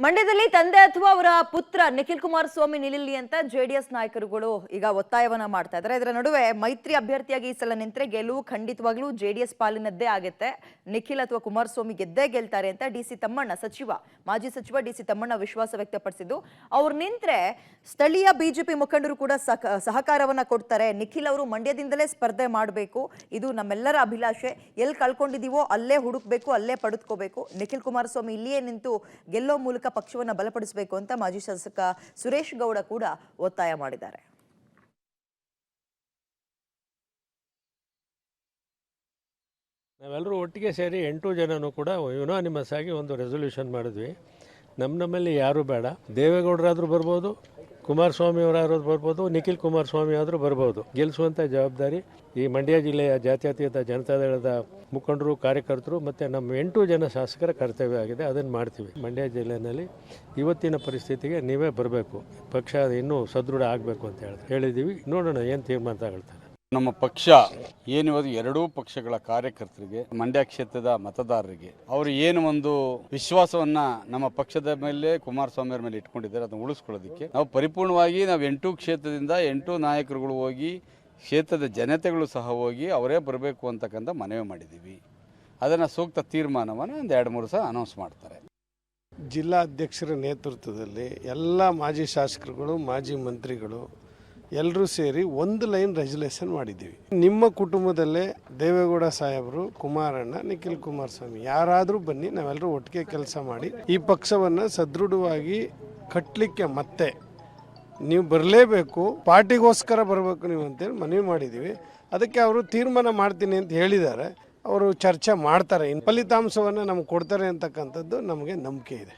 ಮಂಡ್ಯದಲ್ಲಿ ತಂದೆ ಅಥವಾ ಅವರ ಪುತ್ರ ನಿಖಿಲ್ ಕುಮಾರಸ್ವಾಮಿ ನಿಲ್ಲಲಿ ಅಂತ ಜೆಡಿಎಸ್ ನಾಯಕರುಗಳು ಈಗ ಒತ್ತಾಯವನ್ನ ಮಾಡ್ತಾ ಇದ್ದಾರೆ. ಇದರ ನಡುವೆ ಮೈತ್ರಿ ಅಭ್ಯರ್ಥಿಯಾಗಿ ಈ ಸಲ ನಿಂತರೆ ಗೆಲುವು ಖಂಡಿತವಾಗ್ಲೂ ಜೆಡಿಎಸ್ ಪಾಲಿನದ್ದೇ ಆಗುತ್ತೆ. ನಿಖಿಲ್ ಅಥವಾ ಕುಮಾರಸ್ವಾಮಿ ಗೆದ್ದೇ ಗೆಲ್ತಾರೆ ಅಂತ ಡಿಸಿ ತಮ್ಮಣ್ಣ ಮಾಜಿ ಸಚಿವ ಡಿಸಿ ತಮ್ಮಣ್ಣ ವಿಶ್ವಾಸ ವ್ಯಕ್ತಪಡಿಸಿದ್ದು. ಅವ್ರು ನಿಂತ್ರೆ ಸ್ಥಳೀಯ ಬಿಜೆಪಿ ಮುಖಂಡರು ಕೂಡ ಸಹಕಾರವನ್ನ ಕೊಡ್ತಾರೆ. ನಿಖಿಲ್ ಅವರು ಮಂಡ್ಯದಿಂದಲೇ ಸ್ಪರ್ಧೆ ಮಾಡಬೇಕು, ಇದು ನಮ್ಮೆಲ್ಲರ ಅಭಿಲಾಷೆ. ಎಲ್ಲಿ ಕಳ್ಕೊಂಡಿದೀವೋ ಅಲ್ಲೇ ಹುಡುಕ್ಬೇಕು, ಅಲ್ಲೇ ಪಡೆದುಕೋಬೇಕು. ನಿಖಿಲ್ ಕುಮಾರಸ್ವಾಮಿ ಇಲ್ಲಿಯೇ ನಿಂತು ಗೆಲ್ಲೋ ಮೂಲಕ ಪಕ್ಷವನ್ನು ಬಲಪಡಿಸಬೇಕು ಅಂತ ಮಾಜಿ ಶಾಸಕ ಸುರೇಶ್ ಗೌಡ ಕೂಡ ಒತ್ತಾಯ ಮಾಡಿದ್ದಾರೆ. ನಾವೆಲ್ಲರೂ ಒಟ್ಟಿಗೆ ಸೇರಿ 8 ಜನನೂ ಕೂಡ ಯುನಾನಿಮಸ್ ಆಗಿ ಒಂದು ರೆಸೊಲ್ಯೂಷನ್ ಮಾಡಿದ್ವಿ. ನಮ್ಮಲ್ಲಿ ಯಾರು ಬೇಡ, ದೇವೇಗೌಡರಾದರೂ ಬರ್ಬೋದು, ಕುಮಾರಸ್ವಾಮಿ ಅವರಾದ್ರೂ ಬರ್ಬೋದು, ನಿಖಿಲ್ ಕುಮಾರಸ್ವಾಮಿ ಆದರೂ ಬರ್ಬೋದು. ಗೆಲ್ಲಿಸುವಂಥ ಜವಾಬ್ದಾರಿ ಈ ಮಂಡ್ಯ ಜಿಲ್ಲೆಯ ಜಾತ್ಯತೀತ ಜನತಾದಳದ ಮುಖಂಡರು, ಕಾರ್ಯಕರ್ತರು ಮತ್ತು ನಮ್ಮ 8 ಜನ ಶಾಸಕರ ಕರ್ತವ್ಯ ಆಗಿದೆ. ಅದನ್ನು ಮಾಡ್ತೀವಿ. ಮಂಡ್ಯ ಜಿಲ್ಲೆಯಲ್ಲಿ ಇವತ್ತಿನ ಪರಿಸ್ಥಿತಿಗೆ ನೀವೇ ಬರಬೇಕು, ಪಕ್ಷ ಇನ್ನೂ ಸದೃಢ ಆಗಬೇಕು ಅಂತ ಹೇಳಿದ್ದೀವಿ. ನೋಡೋಣ ಏನು ತೀರ್ಮಾನ ತಗೊಳ್ತಾರೆ. ನಮ್ಮ ಪಕ್ಷ ಏನಿವತ್ತು ಎರಡೂ ಪಕ್ಷಗಳ ಕಾರ್ಯಕರ್ತರಿಗೆ, ಮಂಡ್ಯ ಕ್ಷೇತ್ರದ ಮತದಾರರಿಗೆ ಅವರು ಏನು ಒಂದು ವಿಶ್ವಾಸವನ್ನ ನಮ್ಮ ಪಕ್ಷದ ಮೇಲೆ, ಕುಮಾರಸ್ವಾಮಿ ಅವರ ಮೇಲೆ ಇಟ್ಕೊಂಡಿದ್ದಾರೆ, ಅದನ್ನು ಉಳಿಸ್ಕೊಳ್ಳೋದಕ್ಕೆ ನಾವು ಪರಿಪೂರ್ಣವಾಗಿ 8 ಕ್ಷೇತ್ರದಿಂದ 8 ನಾಯಕರುಗಳು ಹೋಗಿ, ಕ್ಷೇತ್ರದ ಜನತೆಗಳು ಸಹ ಹೋಗಿ ಅವರೇ ಬರಬೇಕು ಅಂತಕ್ಕಂಥ ಮನವಿ ಮಾಡಿದ್ದೀವಿ. ಅದನ್ನು ಸೂಕ್ತ ತೀರ್ಮಾನವನ್ನು ಒಂದು 2-3 ಸಹ ಅನೌನ್ಸ್ ಮಾಡ್ತಾರೆ. ಜಿಲ್ಲಾ ಅಧ್ಯಕ್ಷರ ನೇತೃತ್ವದಲ್ಲಿ ಎಲ್ಲ ಮಾಜಿ ಶಾಸಕರುಗಳು, ಮಾಜಿ ಮಂತ್ರಿಗಳು ಎಲ್ಲರೂ ಸೇರಿ ಒಂದು ಲೈನ್ ರೆಸಲ್ಯೂಷನ್ ಮಾಡಿದ್ದೀವಿ. ನಿಮ್ಮ ಕುಟುಂಬದಲ್ಲೇ ದೇವೇಗೌಡ ಸಾಹೇಬರು, ಕುಮಾರಣ್ಣ, ನಿಖಿಲ್ ಕುಮಾರಸ್ವಾಮಿ ಯಾರಾದರೂ ಬನ್ನಿ, ನಾವೆಲ್ಲರೂ ಒಟ್ಟಿಗೆ ಕೆಲಸ ಮಾಡಿ ಈ ಪಕ್ಷವನ್ನು ಸದೃಢವಾಗಿ ಕಟ್ಟಲಿಕ್ಕೆ ಮತ್ತೆ ನೀವು ಬರಲೇಬೇಕು, ಪಾರ್ಟಿಗೋಸ್ಕರ ಬರಬೇಕು ನೀವು ಅಂತೇಳಿ ಮನವಿ ಮಾಡಿದ್ದೀವಿ. ಅದಕ್ಕೆ ಅವರು ತೀರ್ಮಾನ ಮಾಡ್ತೀನಿ ಅಂತ ಹೇಳಿದ್ದಾರೆ. ಅವರು ಚರ್ಚೆ ಮಾಡ್ತಾರೆ. ಫಲಿತಾಂಶವನ್ನು ನಮ್ಗೆ ಕೊಡ್ತಾರೆ ಅಂತಕ್ಕಂಥದ್ದು ನಮಗೆ ನಂಬಿಕೆ ಇದೆ.